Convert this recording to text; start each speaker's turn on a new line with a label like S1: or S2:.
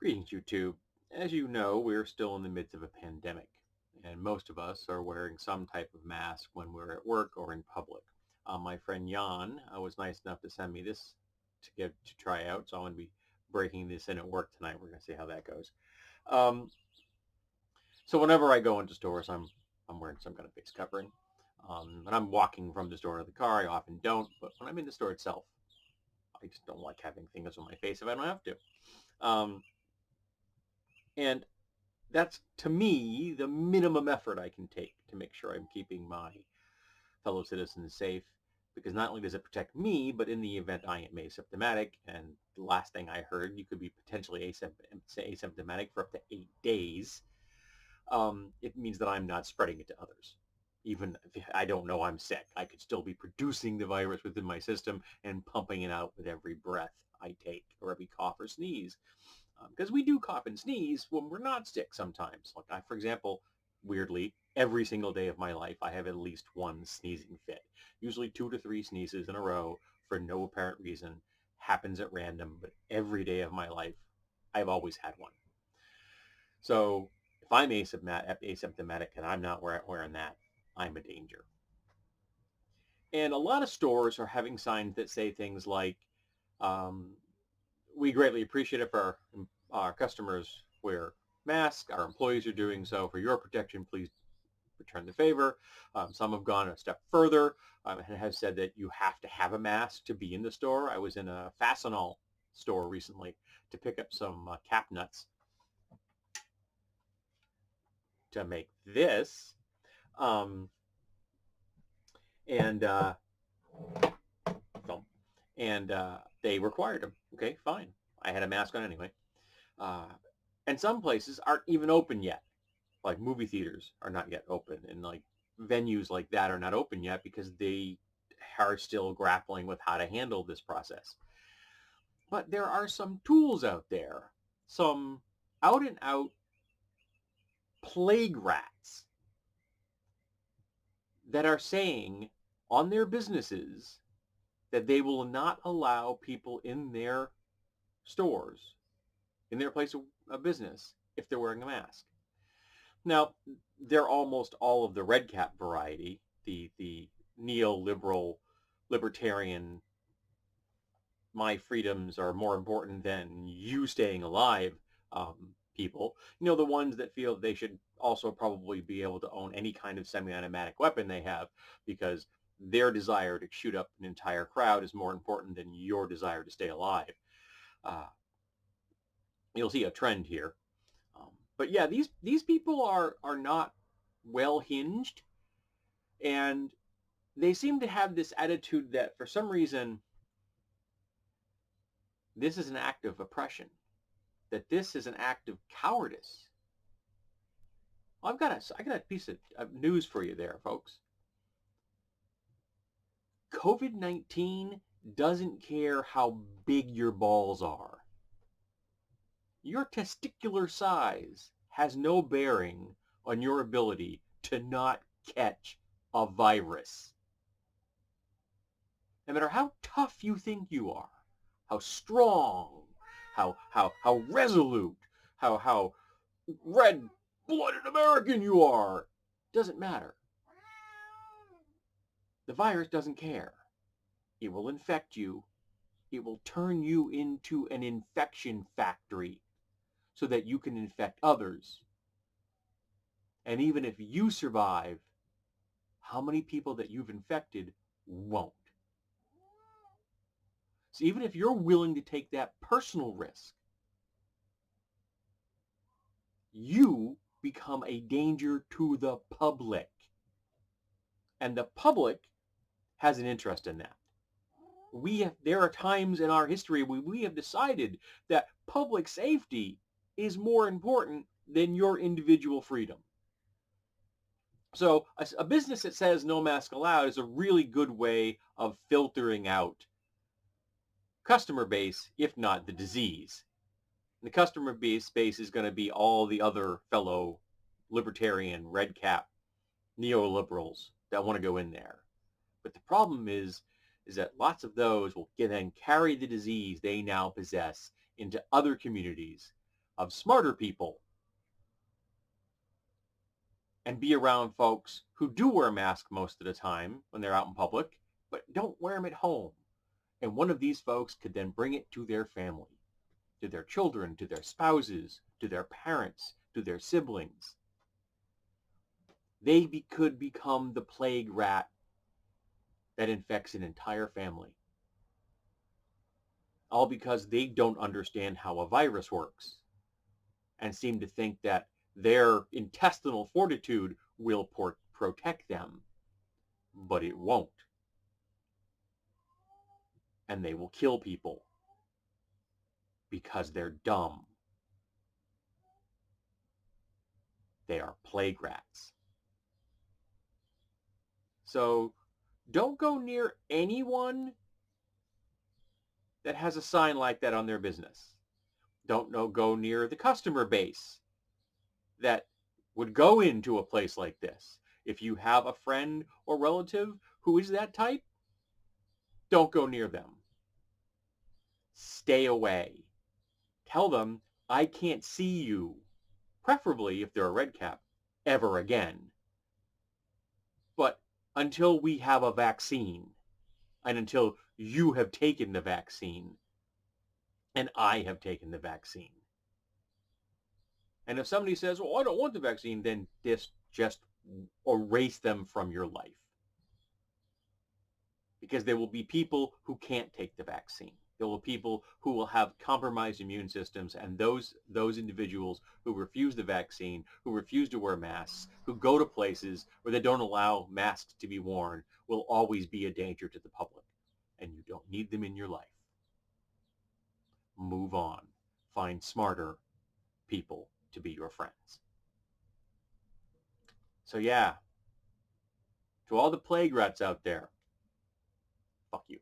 S1: Greetings, YouTube. As you know, we're still in the midst of a pandemic, and most of us are wearing some type of mask when we're at work or in public. My friend Jan was nice enough to send me this to try out, so I'm going to be breaking this in at work tonight. We're going to see how that goes. Um, so whenever I go into stores, I'm wearing some kind of face covering. When I'm walking from the store to the car, I often don't, but when I'm in the store itself, I just don't like having things on my face if I don't have to. Um, and that's, to me, the minimum effort I can take to make sure I'm keeping my fellow citizens safe, because not only does it protect me, but in the event I am asymptomatic, and the last thing I heard, you could be potentially asymptomatic for up to 8 days, it means that I'm not spreading it to others. Even if I don't know I'm sick, I could still be producing the virus within my system and pumping it out with every breath I take or every cough or sneeze. Because we do cough and sneeze when we're not sick sometimes. Like for example, weirdly, every single day of my life, I have at least one sneezing fit. Usually 2 to 3 sneezes in a row for no apparent reason. Happens at random, but every day of my life, I've always had one. So if I'm asymptomatic and I'm not wearing that, I'm a danger. And a lot of stores are having signs that say things like, um, we greatly appreciate it if our customers wear masks. Our employees are doing so. For your protection, please return the favor. Some have gone a step further and have said that you have to have a mask to be in the store. I was in a Fastenal store recently to pick up some cap nuts to make this. Um, and they required them. Okay, fine. I had a mask on anyway. Uh, and some places aren't even open yet. Like movie theaters are not yet open, and like venues like that are not open yet because they are still grappling with how to handle this process. But there are some tools out there, some out and out plague rats that are saying on their businesses that they will not allow people in their stores, in their place of business, if they're wearing a mask. Now, they're almost all of the red cap variety, the neoliberal, libertarian, my freedoms are more important than you staying alive people. You know, the ones that feel they should also probably be able to own any kind of semi-automatic weapon they have because their desire to shoot up an entire crowd is more important than your desire to stay alive. Uh, you'll see a trend here. But yeah, these people are not well hinged, and they seem to have this attitude that for some reason this is an act of oppression, that this is an act of cowardice. Well, I got a piece of news for you there, folks. COVID-19 doesn't care how big your balls are. Your testicular size has no bearing on your ability to not catch a virus. No matter how tough you think you are, how strong, how resolute, how red-blooded American you are, doesn't matter. The virus doesn't care. It will infect you. It will turn you into an infection factory so that you can infect others. And even if you survive, how many people that you've infected won't? So even if you're willing to take that personal risk, you become a danger to the public. And the public has an interest in that. There are times in our history where we have decided that public safety is more important than your individual freedom. So a business that says no mask allowed is a really good way of filtering out customer base, if not the disease. And the customer base is going to be all the other fellow libertarian, red cap, neoliberals that want to go in there. But the problem is that lots of those will then carry the disease they now possess into other communities of smarter people and be around folks who do wear a mask most of the time when they're out in public, but don't wear them at home. And one of these folks could then bring it to their family, to their children, to their spouses, to their parents, to their siblings. They could become the plague rat that infects an entire family. All because they don't understand how a virus works and seem to think that their intestinal fortitude will protect them, but it won't. And they will kill people because they're dumb. They are plague rats. So don't go near anyone that has a sign like that on their business. Don't go near the customer base that would go into a place like this. If you have a friend or relative who is that type, don't go near them. Stay away. Tell them, I can't see you, preferably if they're a red cap, ever again. But until we have a vaccine, and until you have taken the vaccine, and I have taken the vaccine. And if somebody says, well, I don't want the vaccine, then just erase them from your life. Because there will be people who can't take the vaccine. There will be people who will have compromised immune systems, and those individuals who refuse the vaccine, who refuse to wear masks, who go to places where they don't allow masks to be worn, will always be a danger to the public. And you don't need them in your life. Move on. Find smarter people to be your friends. So yeah, to all the plague rats out there, fuck you.